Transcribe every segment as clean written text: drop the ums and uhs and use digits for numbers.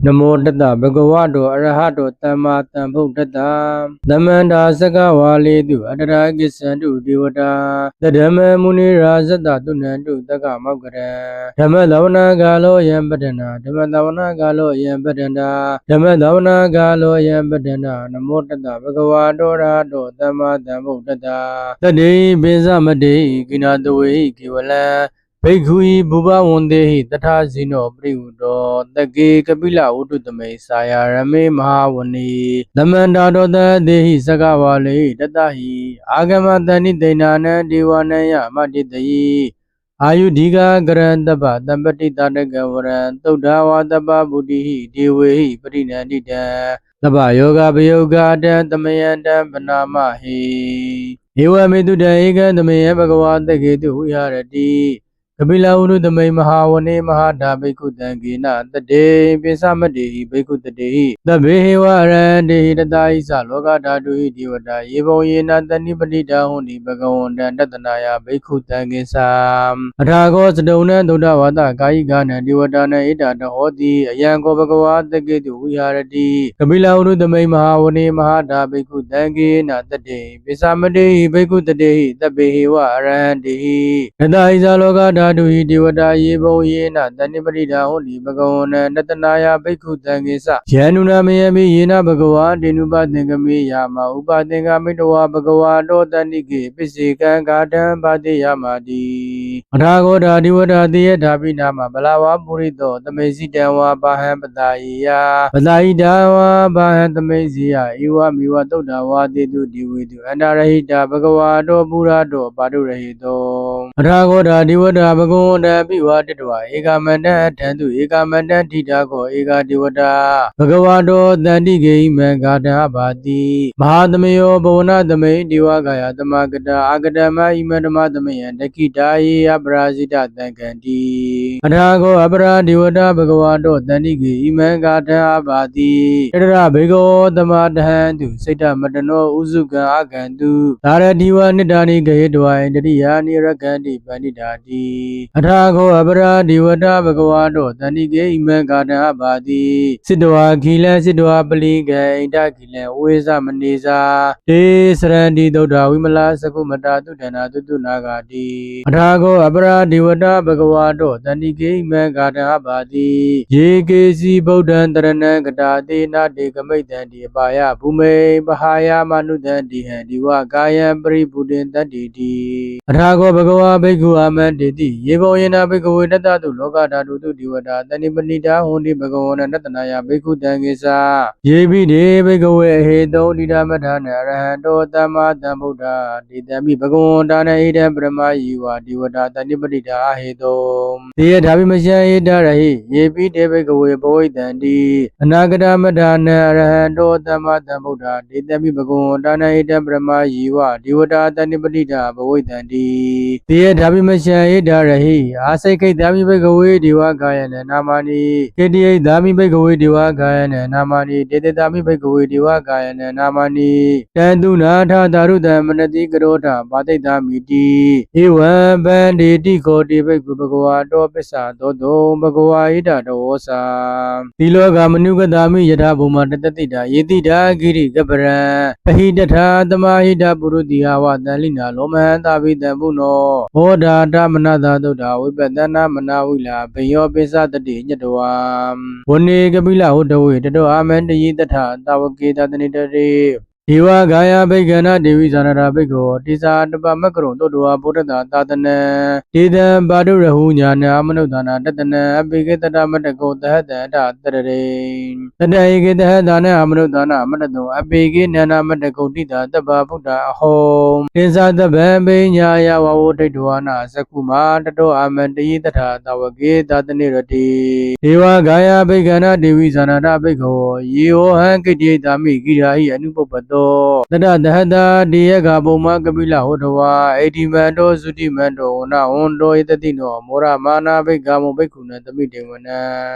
Namo Tata Bhagavato Arahato Tamma Sambuddhassa Dhammanda Sakawaletu Adaragisantu Divata Dhammā Muni Rajata Tunantu Taka Maukara Dhamma Davana Galo Yampadana Dhamma Davana Galo Yampadana Dhamma Davana Galo Yampadana Namo Tata Bhagavato Arahato Tamma Sambuddhassa Tade Bezamade Kinadwe Kivala Bhikkhui Bhuva Vandehi Tatha Zino Priyuto Tage Kapila Uttutame Saya Rame Mahavani Dhammandadota Dehi Sakavale Tatahi Agama Tani Denana Divanaya Maditayi Ayudhiga Garantapa Dampati Tatagavaran Todava Tapa Buddhihi Devehi Parinadita Tapa Yoga Bhayoga Tamayanta Panamahi Ewa Meduda Ega Tamaya Bhagavata Ketu Yarati Kapila Uru Damai Mahavane Mahada Bhikkhu Tangina Tade Pesamade Bhikkhu Tade The Behewa Rande Tadai Saloka Dadu Divata Yevo Yena Tani Padita Hundi Bhagavanda Tatanaya Bhikkhu Tangisa Athago Sadona Dodavata Kai Gana Divatana Ita Hoti Ayanko Bhagavata Ketu Yarati Kapila Uru Damai Mahavane Mahada Bhikkhu Tangina Tade Pesamade Bhikkhu Tade The Behewa Rande Tadai Saloka Dadu Divata Yevo Yena Tani Padita Hundi Bhagavanda Tatanaya Bhikkhu Tangisa Januna Mayami Yena Bhagava Dinupa Thingami Yama Upa Thingamitawa Bhagava Do Tanike Pisika Gatan Pati Yamadi Athago Divata Diya Dhabinama Balawa Purito Tamesitawa Bahan Pataya Pataidawa Bahan Tamesiya Iwa Miwa Todawa Didu Dividu Andarahita Bhagava Do Pura Do Padurahito Athago Divata Bhagavanda Piva Titwa Eka Manda Tantu Eka Manda Titago Eka Divata Bhagavato Tantike Imagata Abhati Mahatamayo Bhavana Tame Divagaya Tamakata Akatama Imadama Tamayan Dakitayi Abrazita Tankanti Athago Abra Divata Bhagavato Tantike Imagata Abhati Tara Bhigo Tamadhantu Sita Matano Uzuka Akantu Tara Diva Nidani Gayadwa Indiyani Rakanti Panidati Athago Abra Divata Bhagavato Tantike Imagata Abhati Sidwa Kila Sidwa Paliga Ida Kila Uesa Manisa Te Sarandi Doda Vimala Sakumata Tudana Tudunagati Athago Abra Divata Bhagavato Tantike Imagata Abhati Jekesi Bodhan Tarana Katati Nati Kamaitanti Abaya Bhume Bahaya Manutanti Diva Kaya Paribudin Tantiti Athago Bhagava Bhikkhu Amanditi Yevo Yena Bhikkhu Tatu Loka Tatu Divata Tani Panita Hundi Bhagavana Natanaya Bhikkhu Tangisa Yebi De Bhikkhu Hedo Didamatana Arahando Tama Tambuddha Didami Bhagavana Ida Brahma Yiva Divata Tani Panita Hedo Deya Dhabimasya Idarahi Yebi De Bhikkhu Bhoitanti Anagata Madana Arahando Tama Tambuddha Didami Bhagavana Ida Brahma Yiva Divata Tani Panita Bhoitanti Deya Dhabimasya Idarahi Asaikai Dami Bhikkhu Diva Gayana Namani Kedi Dami Bhikkhu Diva Gayana Namani Dede Dami Bhikkhu Diva Gayana Namani Tantu Natha Daruda Manati Karota Bate Damiti Ewa Banditi Koti Bhikkhu Bhagavato Pisa Dodo Bhagava Ida Dosa Tiloka Manuka Dami Yatha Bhuma Tatita Yedita Giri Gabara Pahidatha Tamahita Purudiha Vatalina Lomahan Tavi Tambuno Oda Dhamanada Doda Vipatana Manavila Bayo Pisa Tati Yatwa One Kapila Udawi Tato Amanda Yitata Tawakita Tanitari Diva Gaya Begana Devi Sanara Bego Tisa Tapa Makro Todua Purata Tatana Tida Badu Rahunya Amanudana Tatana Abigata Matako Tahata Tatare Tadaigata Dana Amanudana Matado Abigi Nana Matako Tita Tapa Puta Home Tisa the Bambi Nyaya Wawoteduana Sakuma Tato Amandi Tata Tawaki Tatanirati Diva Gaya Begana Devi Sanara Bego Yo Hankiti Dami Girai Anupopato Tata Dahada Diaga Boma Kabila Hotawa, 80 Mando, Zuti Mando, Na Ondo Itatino, Mora Mana Begamo Bekuna, the meeting when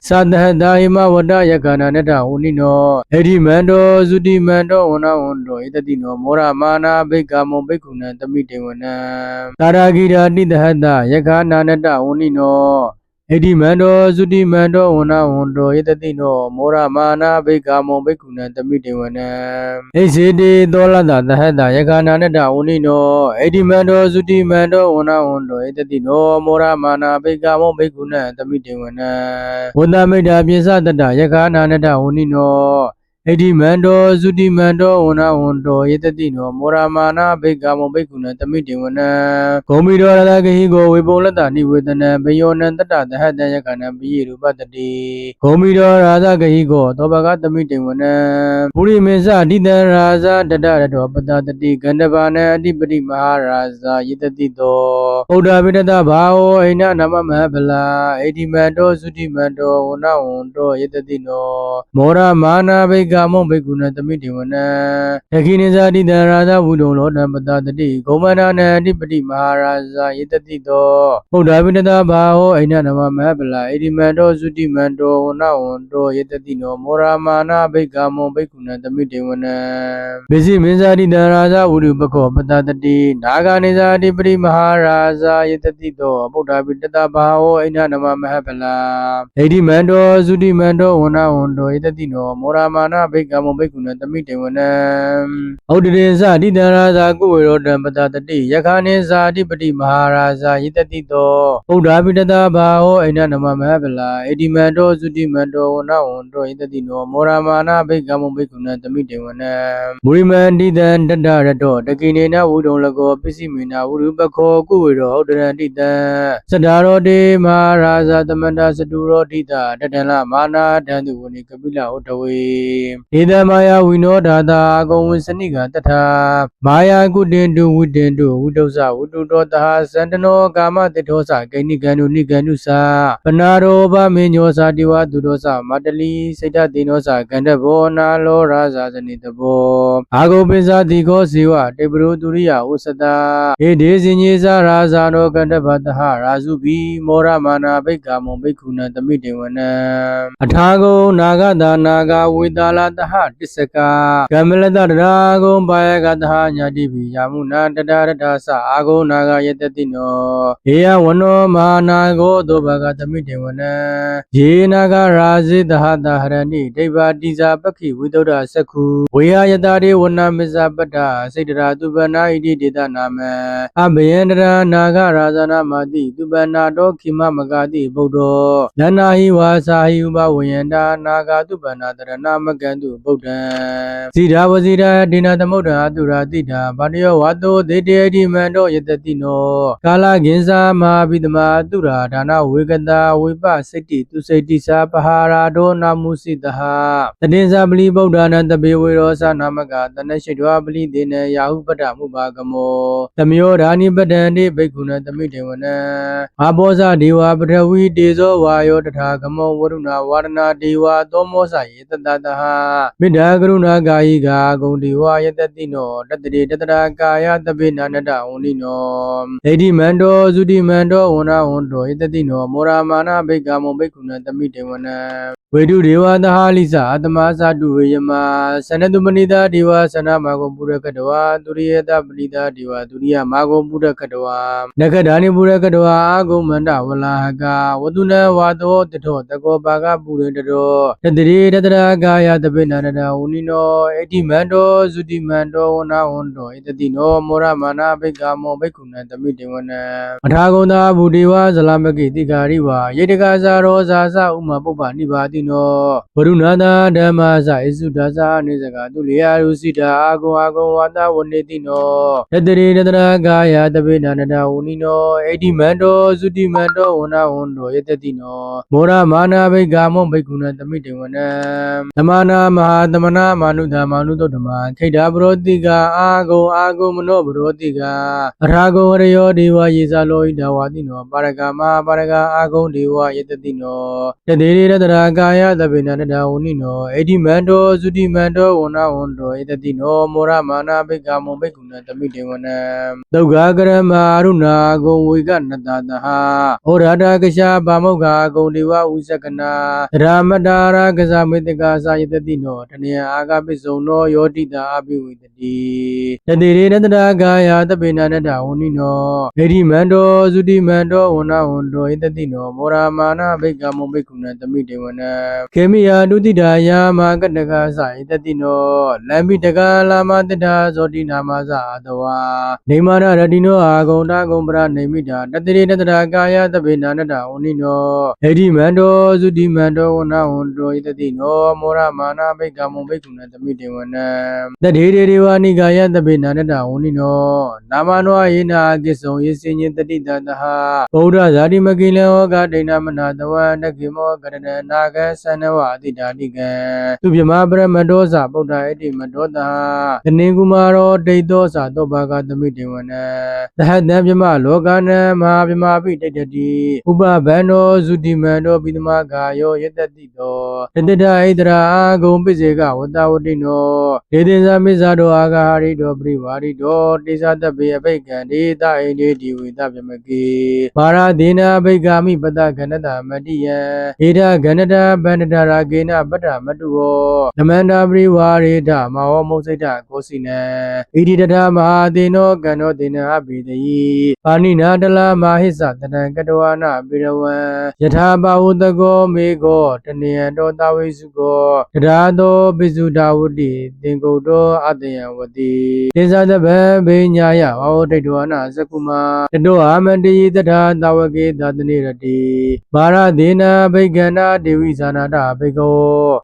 Sadhada Hima Wada Yakana Neta Unino, 80 Mando, Zuti Mando, Na Ondo Itatino, Mora Mana Begamo Bekuna, the meeting when Taragira did the Hada Yakana Neta Unino. ဣတိမန္တောသုတိမန္တောဝနာဝန္တောယတတိနောမောရမာနာဘိက္ခာမောဘိက္ခုနံတမိတေဝနံဣစေတိသောလတသဟတယခာနာနတဝနိနောဣတိမန္တောသုတိမန္တောဝနာဝန္တောယတတိနောမောရမာနာဘိက္ခာမောဘိက္ခုနံတမိတေဝနံဝတ္တမိတ္တာပိစတတယခာနာနတဝနိနောဣတိမန္တောသုတိမန္တောဝနာဝန္တောယတတိနောမောရမာနာဘိက္ခာမောဘိက္ခုနံတမိတေဝနံဂောမိတောရတဂဟိကိုဝေပုံလတ္တနိဝေဒနံဘယောနံတတသဟတယခာနံပိယရူပတတိဂောမိတောရာဇဂဟိကိုသောဘဂတမိတေဝနံပုရိမေသအဋိတံရာဇတတရတောပတတတိဂန္ဓဘာနံအဓိပတိမဟာရာဇယတတိတောဩဒ္ဓပိတတဘာဝအိဏနမမဟဗလာဣတိမန္တောသုတိမန္တောဝနာဝန္တောယတတိနောမောရမာနာဘိက္ခာမောဘိက္ခုနံတမိတေဝနံယခိနိဇာတိတံရာဇဝုဒုံလောတံပတတတိဂောမန္ဒနံအဓိပတိမဟာရာဇယတတိတောဩဒ္ဓပိတတဘာဝအိဏနမမဟဗလာဣတိမန္တောသုတိမန္တောဝနာဝန္တောယတတိနောမောရမာနာဘိက္ခာမောဘိက္ခုနံတမိတေဝနံမေဇိမင်းဇာတိတံရာဇဝုဒုပခောပတတတိနာဂာနိဇာတိပတိမဟာရာဇယတတိတောဗုဒ္ဓပိတတဘာဝအိဏနမမဟဗလာဣတိမန္တောသုတိမန္တောဝနာဝန္တောယတတိနောမောရမာနာဘိက္ခာမောဘိက္ခုနံတမိတေဝနံဩဒ္ဓရေဇတိတံရာဇကုဝေရောတံပတတတိယခာနိဇာတိပတိမဟာရာဇယတတိတောဗုဒ္ဓပိတတဘာဝအိဏနမမဟဗလာဣတိမန္တောသုတိမန္တောဝနာဝန္တောယတတိနောမောရမာနာဘိက္ခာမောဘိက္ခုနံတမိတေဝနံမုရိမန္တိတံတတရတောတကိနေနဝုဒုံလကောပစ္စည်းမေနဝုရုပခောကုဝေရောဩဒ္ဓရန္တိတံသတ္တရောတေမဟာရာဇသမန္တစတုရောတိတတတလမာနာဒန္တုဝနိကပိလဩတဝေဧတမယဝိနောဒါတာအကုံဝစနိကတထာမာယာကုတင်တုဝိတင်တုဝိတုဇဝုတုတောတဟသန္တနောကာမတိထောသဂိဏိကံတုနိကံတုသာပနာရောဗမေညောသာတိဝတုတောသမတလိစိတ်တတိနောသာကန္တဘောနာလောရာဇာဇနိတဘောအာဂုပိဇာတိခောဇေဝတေပရောတုရိယဝစတာဧဒေဇိညေဇာရာဇာနောကန္တဘတဟရာဇုဘိမောရမာနာဘိက္ခာမောဘိက္ခုနံတမိတေဝနံအထာဂုံနာဂတာနာဂဝေတာလတဟတစ္စကာကမလတတရာဂုံပါယကတဟညာတိပိယာမုနာတတရတသအာဂုံနာဂယတတိနောဧယဝနောမဟာနာဂောသောဘဂတမိတေဝနံယေနာဂရာဇိတဟတဟရဏိဒိဗ္ဗတိဇာပက္ခိဝိတုဒ္ဓစက္ခုဝေယယတာရေဝနာမစ္ဆပတ္တစိတ္တရာသူပနာဣတိဒေတနာမံအဘယန္တရာနာဂရာဇနာမတိသူပနာတောခိမမဂတိဗုဒ္ဓောနန္နာဟိဝါစာဟိဥပဝယန္တာနာဂသူပနာတရဏမကံတုဗုဒ္ဓံဇိရာဝဇိရာဒေနသမုဒ္ဓအတုရာတိတာဗတယောဝတောဒေတေတိမန္တောယတတိနောကာလကင်္စာမဟာပိတမအတုရာဒါနဝေကတာဝိပစိတ္တိသူစိတ္တိစာပဟာရာဒောနာမုစိတဟတတင်္စာပလိဗုဒ္ဓနာတပေဝေရောသနာမကတနရှိတောပလိတေနယာဟုပတ္တမုပါကမောသမယောဓာနိပတ္တံတိဘိက္ခုနံတမိတေဝနံအာဘောဇဒေဝပထဝီတေဇောဝါယောတထာကမောဝရုဏဝါရဏဒေဝသောမောဇယေတတတဟမေတ္တာကရုဏာကာယိကာဂုံဒေဝယတတိနောတတရေတတရာကာယတပိနာနတဝဏိနောဣတိမန္တောသုတိမန္တောဝနာဝန္တောယတတိနောမောရမာနာဘိက္ခာမောဘိက္ခုနံတမိတေဝနံဝေတုဒေဝသဟာလိသအတ္တမသတုဝေယမသနတုပဏိတာဒေဝသနမဂုံပုရကတဝါဒုရိယတပဏိတာဒေဝဒုရိယမဂုံပုရကတဝါနဂဒာနိပုရကတဝါအာဂုံမန္တဝလာဟကဝတုနဝါတောတထောတကောပါကပုရိတတောတတရေတတရာကာယတပိနာနတဝဏိနောဣတိမန္တောသုတိမန္တောဝနာဝန္တောဣတတိနောမောရမာနာဘိက္ခာမောဘိက္ခုနံတမိတေဝနံအထာဂုံသာဘူဒေဝဇလမကိတိကာရိဝါယေတကဇာရောဇာသဥမပုပ္ပနိပါတိနောဝရုဏသာဓမ္မဇဣစုဒါဇာနေဇကတုလျာရုစိတာအာဂုံအာဂုံဝါတဝနေတိနောတတရေတတရာကာယတပိနာနတဝဏိနောဣတိမန္တောသုတိမန္တောဝနာဝန္တောယတတိနောမောရမာနာဘိက္ခာမောဘိက္ခုနံတမိတေဝနံသမနာမဟာသမနာမာနုဓမ္မာနုတုဓမ္မာခိတ္တပရောတိကာအာဂုံအာဂုံမနောပရောတိကာအထာဂုံရယောဒေဝယေဇာလောဣဒဝါတိနောပါရဂမဟာပါရဂအာဂုံဒေဝယတတိနောတတေရေတတရာကာ ယသဗ္ဗေနန္တဝနိနောဣတိမန္တောသုတိမန္တောဝနဝန္တောဧတတိနောမောရမာနာဘိက္ခမောဘိက္ခုနသမိတေဝနံဒုက္ခကရမအရုဏာဂုံဝေကနတသဟဩရတာကရှာဗာမုခာဂုံဒေဝဝိသကနာဓမ္မတာရကဇမေတ္တကာစာယတတိနောတဏယအာဂပိစုံနောယောတိတာအပိဝိတတိတတိရေနတရာကာယသဗ္ဗေနန္တဝနိနောဣတိမန္တောသုတိမန္တောဝနဝန္တောဧတတိနောမောရမာနာဘိက္ခမောဘိက္ခုနသမိတေဝနံခေမိယာဒုတိတာယာမကတကစာဧတတိနောလမ္ပိတကလာမတတဇောတိနာမဇာတဝါနေမာရရတိနောအာဂုံတာဂုံပရနေမိတာတတိရေနတရာကာယသဗ္ဗေနန္တဝနိနောဣတိမန္တောသုတိမန္တောဝနဝန္တောဧတတိနောမောရမာနာဘိက္ခမောဘိက္ခုနသမိတေဝနံတတိရေဒေဝနိကာယသဗ္ဗေနန္တဝနိနောနာမနောယေနာကိစ္ဆုံယေစိညတတိတတဟဗုဒ္ဓဇာတိမကိလံဟောကဒိဏမနာတဝံတကိမောကရဏနာဂသနဝအတိတာတိကံသူပြမပရမတောဇာဗုဒ္ဓဣတိမတောတာတနေကုမာရောဒိဋ္ဌောဇာတောဘာဂသမိတေဝနံသဟတံပြမလောကနံမဟာပြမပိဋိတတိဥပဗန္နောသုတိမန္တောပိတမဂါယောယတတိတောတတတဣတရာအာဂုံပိစေကဝတ္တဝတိနောဒေသင်္ဇမိစ္ဆာတောအာဂါဟရိတောပရိဝါရိတောတိသတပေအဘိကံဒေသဣန္ဒေဒီဝိတပြမကေမာရဒေနာဘိက္ခာမိပတကဏတမတိယံဧဒဂဏတဗန္တတရာကေနပတ္တမတုဝောနမန္တာပရိဝါရေတမောမုစိတကိုစိနံဣတိတထမဟာသေနောကံနောသေနအဘိတယိပါဏိနာတလမဟိစ္စတတံကတဝနာပိရဝံယထာဘာဝတကောမေကောတနေယတောတဝိစုကောတရာတောပိစုဒဝတိသင်္ကုတ်တောအတယံဝတိသေဇာတဗံဘိညာယဝဝတိတောနာသကုမာတတောအာမတိတထာတဝကေသတနိရတိမာရဒေနာဘိက္ခန္နာဒေဝိဇာနာတဘိက္ခော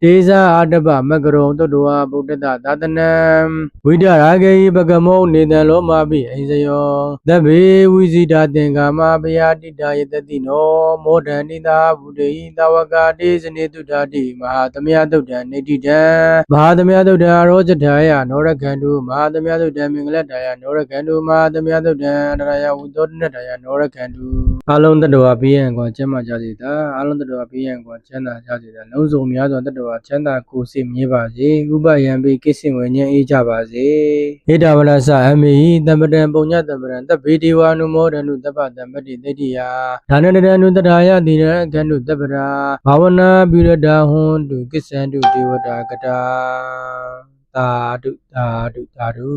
တေဇာအတ္တပမကရုံတုတ္တဝါဗုဒ္ဓတသာသနံဝိဒရာဂေပကမောနေတံလောမပိအိဇယောသဗ္ဗေဝိဇိတာသင်္ကာမပယတိတာယတတိနောမောဒန္တိတာဘုဒ္ဓိတဝကာတေဇနေတုဒ္ဓတိမဟာသမယတုဒ္ဓံနေတိတံမဟာသမယတုဒ္ဓရောဇထာယနောရခန္တုမဟာသမယတုဒ္ဓံမင်္ဂလတာယနောရခန္တုမဟာသမယတုဒ္ဓံအတရာယဝိသောတနတာယနောရခန္တုအလုံးတ္တဝါပြည့်ရန်ကွာကျမ်းမာကြစေတာအလုံးတ္တဝါပြည့်ရန်ကွာချမ်းသာကြစေတာလုံးစုံများစွာတ္တဝါချမ်းသာကိုယ်စိတ်မြဲပါစေဥပယံပိကိစ္စင်ဝေဉ္အေးကြပါစေဟိတဝရသအမေဟိတမ္ပတံပုံညတမ္ပရံတဗ္ဗေဒေဝနုမောဒနုတပ္ပတမ္ပတိတေတိယဒါနတရဏုတထာယတိရကန္တုတပ္ပရာဘာဝနာပိရဒဟွန်တုကိစ္ဆန္တုဒေဝတာကတာသာဓုသာဓုသာဓု